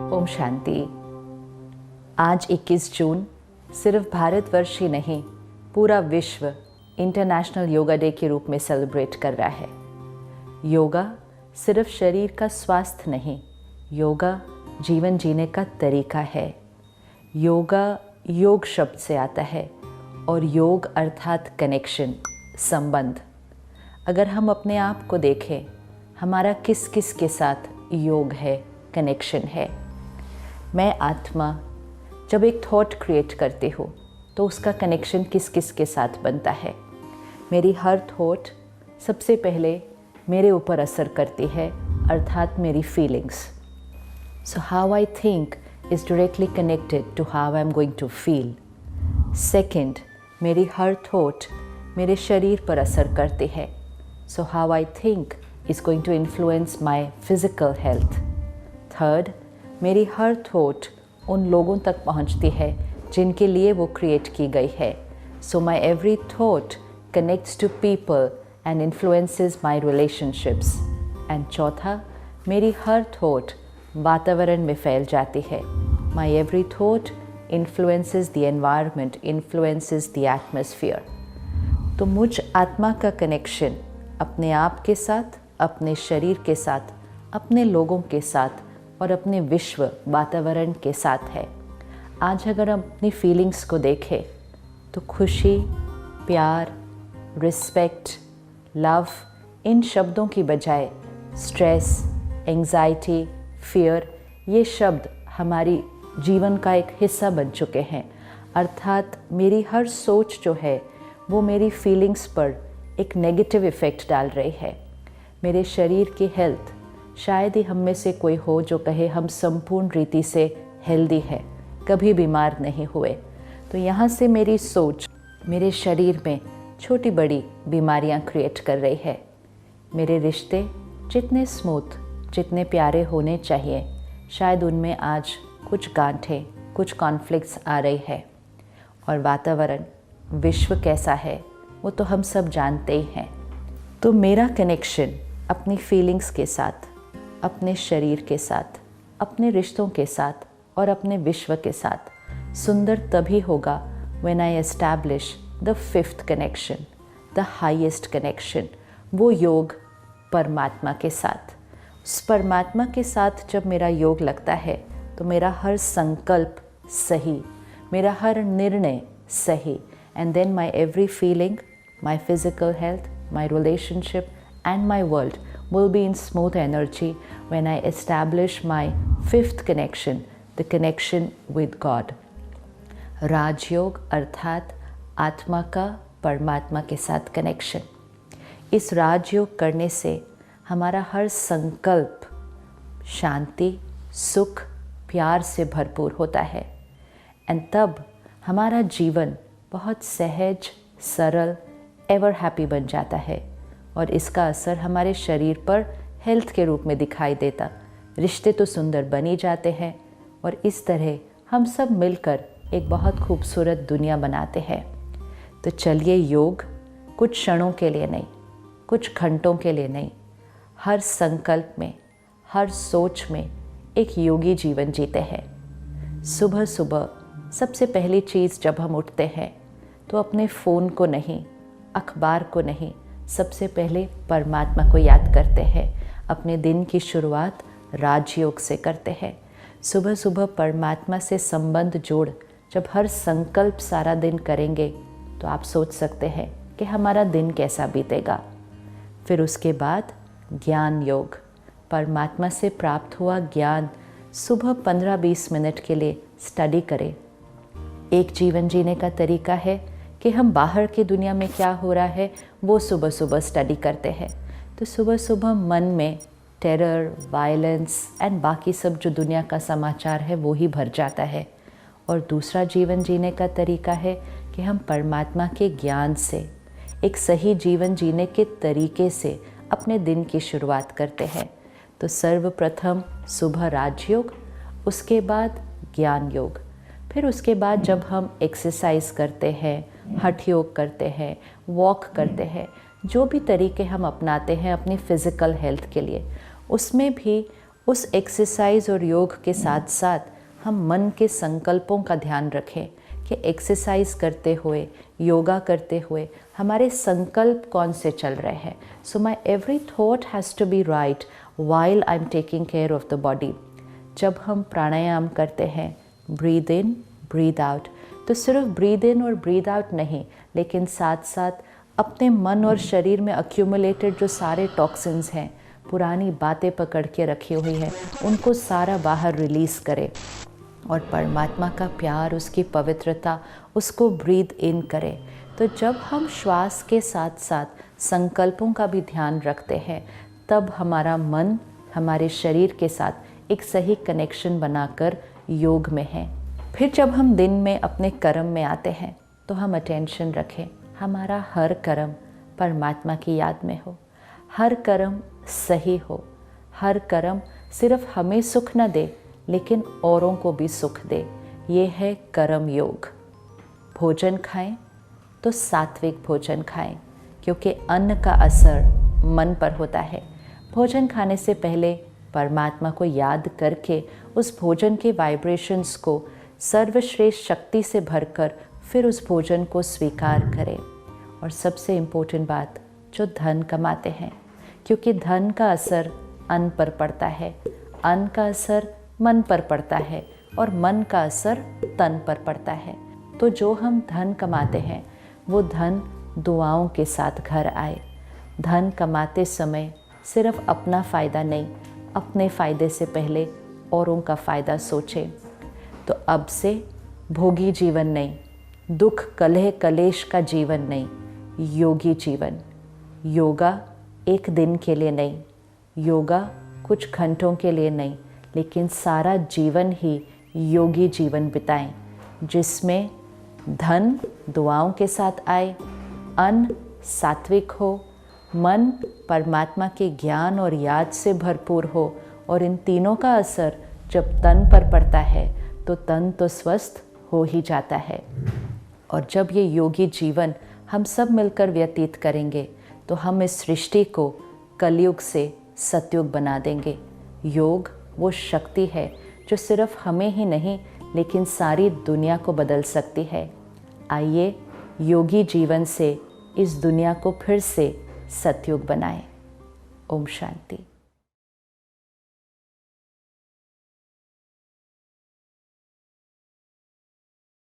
ओम शांति। आज 21 जून सिर्फ भारतवर्ष ही नहीं, पूरा विश्व इंटरनेशनल योगा डे के रूप में सेलिब्रेट कर रहा है। योगा सिर्फ शरीर का स्वास्थ्य नहीं, योगा जीवन जीने का तरीका है। योगा योग शब्द से आता है और योग अर्थात कनेक्शन, संबंध। अगर हम अपने आप को देखें, हमारा किस किस के साथ योग है, कनेक्शन है। मैं आत्मा जब एक थॉट क्रिएट करती हूँ तो उसका कनेक्शन किस किस के साथ बनता है। मेरी हर थॉट सबसे पहले मेरे ऊपर असर करती है, अर्थात मेरी feelings. So how I think is directly connected to how I am going to feel. Second, मेरी हर थॉट मेरे शरीर पर असर करती है। So how I think is going to influence my physical health. Third, मेरी हर थॉट उन लोगों तक पहुंचती है जिनके लिए वो क्रिएट की गई है. So my every thought connects to people and influences my relationships. And चौथा, मेरी हर थॉट वातावरण में फैल जाती है. My every thought influences the environment, influences the atmosphere. तो मुझ आत्मा का कनेक्शन अपने आप के साथ, अपने शरीर के साथ, अपने लोगों के साथ और अपने विश्व वातावरण के साथ है। आज अगर हम अपनी फीलिंग्स को देखें तो खुशी, प्यार, रिस्पेक्ट, लव, इन शब्दों की बजाय स्ट्रेस, एंजाइटी, फियर, ये शब्द हमारी जीवन का एक हिस्सा बन चुके हैं। अर्थात मेरी हर सोच जो है वो मेरी फीलिंग्स पर एक नेगेटिव इफ़ेक्ट डाल रही है। मेरे शरीर की हेल्थ, शायद ही हम में से कोई हो जो कहे हम संपूर्ण रीति से हेल्दी है, कभी बीमार नहीं हुए। तो यहाँ से मेरी सोच मेरे शरीर में छोटी बड़ी बीमारियाँ क्रिएट कर रही है। मेरे रिश्ते जितने स्मूथ, जितने प्यारे होने चाहिए, शायद उनमें आज कुछ गांठें, कुछ कॉन्फ्लिक्ट्स आ रही है। और वातावरण, विश्व कैसा है वो तो हम सब जानते ही हैं। तो मेरा कनेक्शन अपनी फीलिंग्स के साथ, अपने शरीर के साथ, अपने रिश्तों के साथ और अपने विश्व के साथ सुंदर तभी होगा when I establish the fifth connection, the highest connection, वो योग परमात्मा के साथ। उस परमात्मा के साथ जब मेरा योग लगता है तो मेरा हर संकल्प सही, मेरा हर निर्णय सही, and then my every feeling, my physical health, my relationship and my world will be in smooth energy when I establish my fifth connection, the connection with God. राजयोग अर्थात आत्मा का परमात्मा के साथ कनेक्शन। इस राजयोग करने से हमारा हर संकल्प शांति, सुख, प्यार से भरपूर होता है। एंड तब हमारा जीवन बहुत सहज, सरल, एवर हैप्पी बन जाता है और इसका असर हमारे शरीर पर हेल्थ के रूप में दिखाई देता। रिश्ते तो सुंदर बन ही जाते हैं और इस तरह हम सब मिलकर एक बहुत खूबसूरत दुनिया बनाते हैं। तो चलिए योग कुछ क्षणों के लिए नहीं, कुछ घंटों के लिए नहीं, हर संकल्प में, हर सोच में एक योगी जीवन जीते हैं। सुबह सुबह सबसे पहली चीज़ जब हम उठते हैं तो अपने फ़ोन को नहीं, अखबार को नहीं, सबसे पहले परमात्मा को याद करते हैं। अपने दिन की शुरुआत राजयोग से करते हैं। सुबह सुबह परमात्मा से संबंध जोड़ जब हर संकल्प सारा दिन करेंगे तो आप सोच सकते हैं कि हमारा दिन कैसा बीतेगा। फिर उसके बाद ज्ञान योग, परमात्मा से प्राप्त हुआ ज्ञान सुबह 15-20 मिनट के लिए स्टडी करें। एक जीवन जीने का तरीका है कि हम बाहर की दुनिया में क्या हो रहा है वो सुबह सुबह स्टडी करते हैं। तो सुबह सुबह मन में टेरर, वायलेंस एंड बाकी सब जो दुनिया का समाचार है वो ही भर जाता है। और दूसरा जीवन जीने का तरीका है कि हम परमात्मा के ज्ञान से एक सही जीवन जीने के तरीके से अपने दिन की शुरुआत करते हैं। तो सर्वप्रथम सुबह राजयोग, उसके बाद ज्ञान योग, फिर उसके बाद जब हम एक्सरसाइज करते हैं, हठ योग करते हैं, वॉक करते हैं, जो भी तरीके हम अपनाते हैं अपनी फ़िज़िकल हेल्थ के लिए, उसमें भी उस एक्सरसाइज और योग के साथ साथ हम मन के संकल्पों का ध्यान रखें कि एक्सरसाइज करते हुए, योगा करते हुए हमारे संकल्प कौन से चल रहे हैं. So my every thought has to be right while I am taking care of the body. जब हम प्राणायाम करते हैं, ब्रीद इन ब्रीद आउट, तो सिर्फ ब्रीद इन और ब्रीद आउट नहीं, लेकिन साथ साथ अपने मन और शरीर में अक्यूमुलेटेड जो सारे टॉक्सिन्स हैं, पुरानी बातें पकड़ के रखी हुई हैं, उनको सारा बाहर रिलीज़ करें और परमात्मा का प्यार, उसकी पवित्रता, उसको ब्रीद इन करें. तो जब हम श्वास के साथ साथ संकल्पों का भी ध्यान रखते हैं, तब हमारा मन हमारे शरीर के साथ एक सही कनेक्शन बनाकर योग में है. फिर जब हम दिन में अपने कर्म में आते हैं तो हम अटेंशन रखें, हमारा हर कर्म परमात्मा की याद में हो, हर कर्म सही हो, हर कर्म सिर्फ हमें सुख न दे लेकिन औरों को भी सुख दे. ये है कर्म योग. भोजन खाएं तो सात्विक भोजन खाएं, क्योंकि अन्न का असर मन पर होता है. भोजन खाने से पहले परमात्मा को याद करके उस भोजन के वाइब्रेशंस को सर्वश्रेष्ठ शक्ति से भरकर फिर उस भोजन को स्वीकार करें. और सबसे इम्पोर्टेंट बात, जो धन कमाते हैं, क्योंकि धन का असर अन्न पर पड़ता है, अन्न का असर मन पर पड़ता है और मन का असर तन पर पड़ता है. तो जो हम धन कमाते हैं वो धन दुआओं के साथ घर आए. धन कमाते समय सिर्फ अपना फ़ायदा नहीं, अपने फ़ायदे से पहले औरों का फ़ायदा सोचें. तो अब से भोगी जीवन नहीं, दुख कलह कलेश का जीवन नहीं, योगी जीवन. योगा एक दिन के लिए नहीं, योगा कुछ घंटों के लिए नहीं, लेकिन सारा जीवन ही योगी जीवन बिताएं, जिसमें धन दुआओं के साथ आए, अन्न सात्विक हो, मन परमात्मा के ज्ञान और याद से भरपूर हो, और इन तीनों का असर जब तन पर पड़ता है तो तन तो स्वस्थ हो ही जाता है. और जब ये योगी जीवन हम सब मिलकर व्यतीत करेंगे तो हम इस सृष्टि को कलयुग से सतयुग बना देंगे. योग वो शक्ति है जो सिर्फ हमें ही नहीं लेकिन सारी दुनिया को बदल सकती है. आइए योगी जीवन से इस दुनिया को फिर से सतयुग बनाएं. ओम शांति.